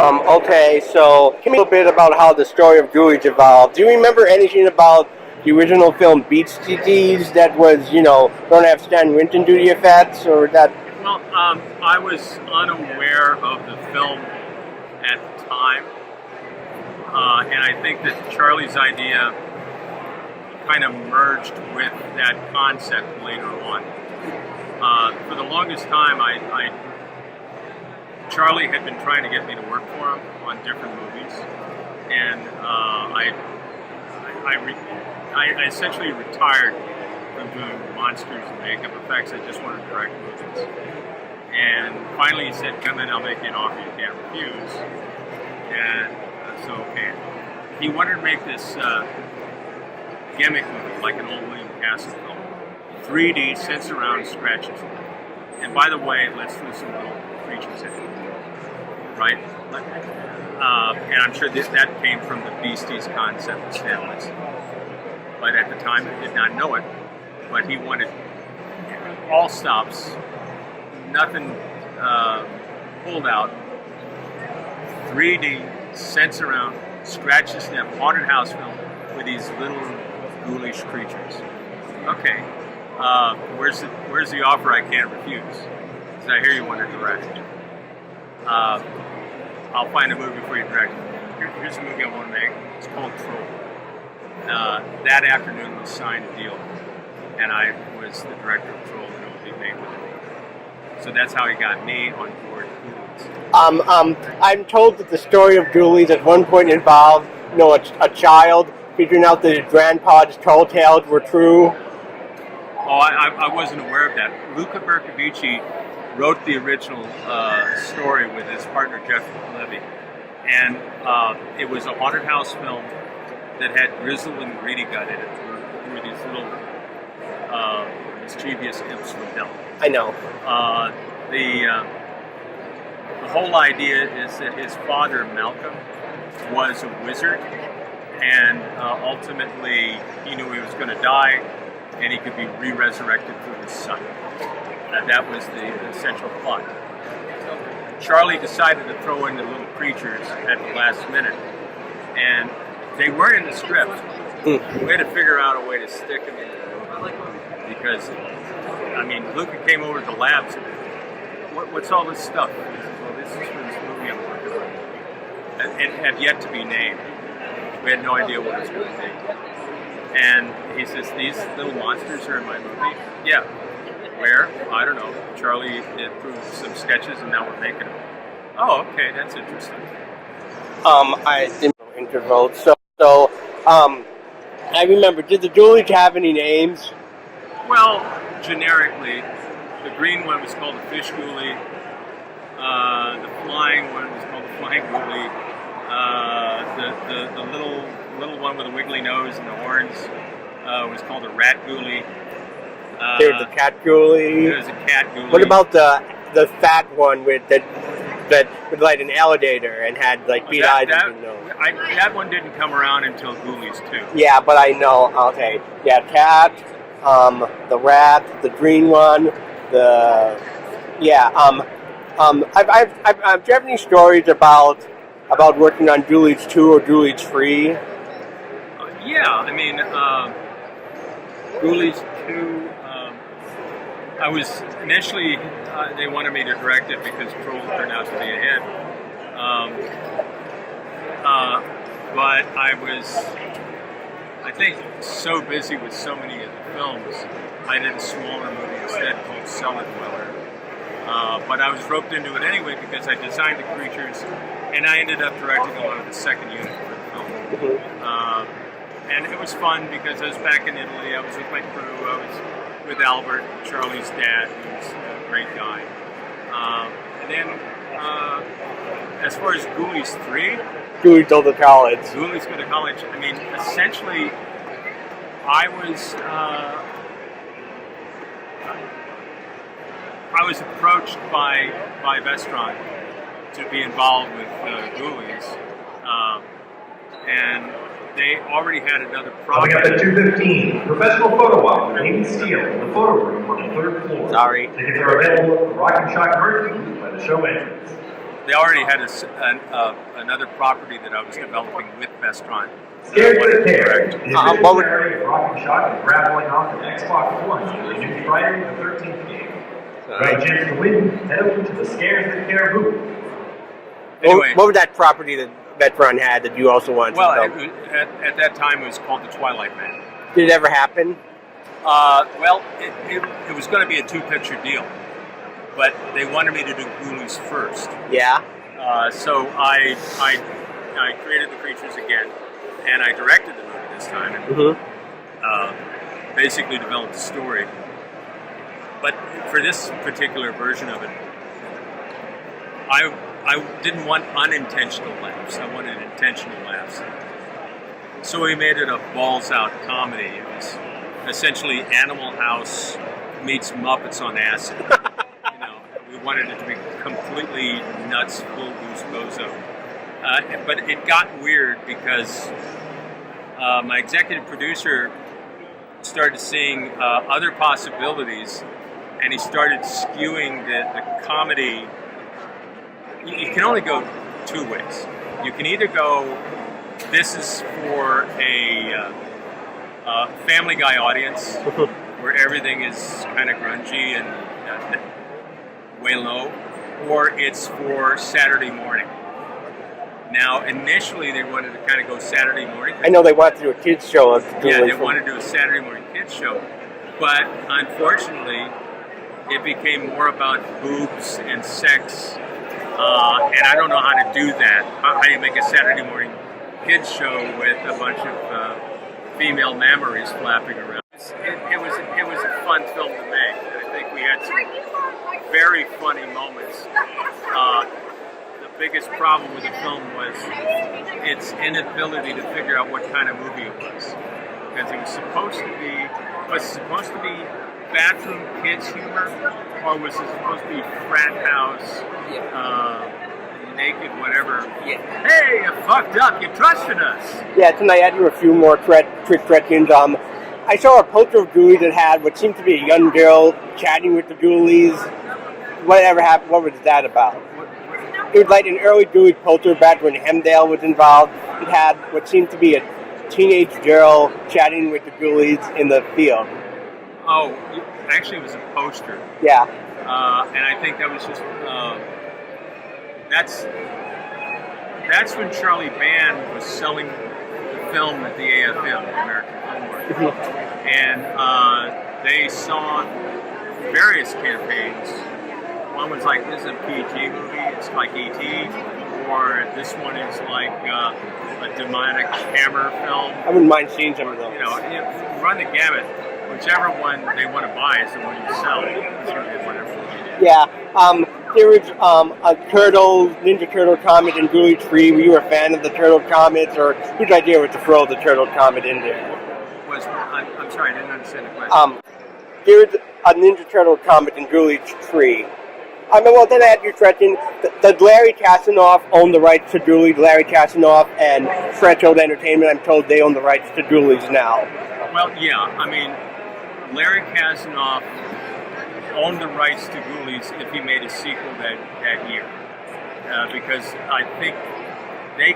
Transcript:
Okay, so give me a little bit about how the story of Ghoulies evolved. Do you remember anything about the original film Beasties that was, going to have Stan Winton do the effects, or that? Well, I was unaware of the film at the time, and I think that Charlie's idea kind of merged with that concept later on. For the longest time, Charlie had been trying to get me to work for him on different movies, and I essentially retired from doing monsters and makeup effects. I just wanted to direct movies. And finally he said, come in, I'll make you an offer you can't refuse. And so, okay. He wanted to make this gimmick movie, like an old William Castle film. 3D, sits around, scratches. And by the way, let's do some little creatures in it. Right? And I'm sure that came from the Beasties concept of Stan Winston. But at the time, he did not know it. But he wanted all stops, nothing pulled out, 3D, sense around, scratch the sniff, haunted house film with these little ghoulish creatures. Okay, where's the offer I can't refuse? Because I hear you want to direct. I'll find a movie for you to direct. Here's a movie I want to make. It's called Troll. That afternoon we signed a deal, and I was the director of Troll, and it would be made with me. So that's how he got me on board Ghoulies. I'm told that the story of Ghoulies at one point involved, a child figuring out that his grandpa's tall tales were true. Oh, I wasn't aware of that. Luca Bercovici wrote the original story with his partner Jeff Levy, and it was a haunted house film that had Grizzle and Greedy Gut in it. Who were these little mischievous imps from hell. I know. The whole idea is that his father, Malcolm, was a wizard, and ultimately he knew he was going to die, and he could be re-resurrected through his son. That was the essential plot. Charlie decided to throw in the little creatures at the last minute, and they weren't in the script. We had to figure out a way to stick them in the movie. Because, Luca came over to the lab and said, what's all this stuff? He said, well, this is for this movie I'm working on. It had yet to be named. We had no idea what it was going to be. And he says, these little monsters are in my movie? Yeah. Where? I don't know. Charlie approved some sketches, and now we're making them. Oh, okay, that's interesting. I didn't know interval. So, I remember, did the Ghoulies have any names? Well, generically, the green one was called the Fish Ghoulie. The flying one was called the Flying Ghoulie. The little one with a wiggly nose and the horns was called the Rat Ghoulie. There's a Cat Ghoulie. There's a Cat Ghoulie. What about the fat one with like an alligator and had like beat eyes and nose? That one didn't come around until Ghoulies 2. Yeah, but I know. Okay, yeah, Cat, the rat, the green one, do you have any stories about working on Ghoulies 2 or Ghoulies 3? Ghoulies 2. I was initially they wanted me to direct it because Troll turned out to be a hit. But I was, I think, so busy with so many of the films, I did a smaller movie instead called Cellar Dweller. But I was roped into it anyway because I designed the creatures, and I ended up directing a lot of the second unit for the film. And it was fun because I was back in Italy, I was with my crew, I was with Albert, Charlie's dad, who's a great guy. And then, as far as Ghoulies 3... Ghoulies Go to College. Ghoulies Go to College. Essentially, I was approached by Vestron to be involved with Ghoulies, and they already had another project. Coming up at 2:15, professional photo op with Amy Steele in the photo room on the 3rd floor. Sorry. Tickets are available at the Rock and Shock merch booth by the show entrance. they already had another property that I was developing with Vestron. Scared to Care. The what would- of Rock and Shock and grappling off of Xbox One for the new Friday the 13th game. Got a chance to win? Head over to the Scares That Care booth. Anyway, what was that property that Vestron had that you also wanted well, to build? at that time it was called the Twilight Man. Did it ever happen? Well, it was going to be a two-picture deal, but they wanted me to do Ghoulies first. Yeah. So I created the creatures again, and I directed the movie this time, and basically developed the story. But for this particular version of it, I didn't want unintentional laughs. I wanted intentional laughs. So we made it a balls-out comedy. It was essentially Animal House meets Muppets on acid. We wanted it to be completely nuts, full goose bozo. But it got weird because my executive producer started seeing other possibilities, and he started skewing the comedy. You can only go two ways. You can either go, this is for a Family Guy audience, where everything is kind of grungy and way low, or it's for Saturday morning. Now, initially, they wanted to kind of go Saturday morning. I know they wanted to do a kids show. Yeah, they wanted to do a Saturday morning kids show, but unfortunately, it became more about boobs and sex, and I don't know how to do that. How do you make a Saturday morning kids show with a bunch of female mammaries flapping around? It was a fun film to make. I think we had some very funny moments. The biggest problem with the film was its inability to figure out what kind of movie it was, because it was supposed to be bathroom kids humor, or was it supposed to be frat house, naked, whatever? Yeah. Hey, you fucked up. You trusted us. Yeah, tonight I do a few more trick questions. I saw a poster of Ghoulies that had what seemed to be a young girl chatting with the Ghoulies. Whatever happened? What was that about? It was like an early Ghoulies poster back when Hemdale was involved. It had what seemed to be a teenage girl chatting with the Ghoulies in the field. Oh, actually, it was a poster. Yeah. And I think that was just that's when Charlie Band was selling the film at the AFM, the American Film Market, and they saw various campaigns. One was like, this is a PG movie, it's like E.T., or this one is like a demonic hammer film. I wouldn't mind seeing some of those. Run the gamut. Whichever one they want to buy is the one you sell. It's going to be whatever. Yeah. There was a Ninja Turtle comic in Ghoulies 3. Were you a fan of the Turtle comics, or whose idea was to throw the Turtle comic in there? I'm sorry, I didn't understand the question. There was a Ninja Turtle comic in Ghoulies 3. Well, then I had your question. Does Larry Kasanoff own the rights to Ghoulies? Larry Kasanoff and Threshold Entertainment, I'm told they own the rights to Ghoulies now. Well, yeah. I mean, Larry Kasanoff owned the rights to Ghoulies if he made a sequel that year. Because I think they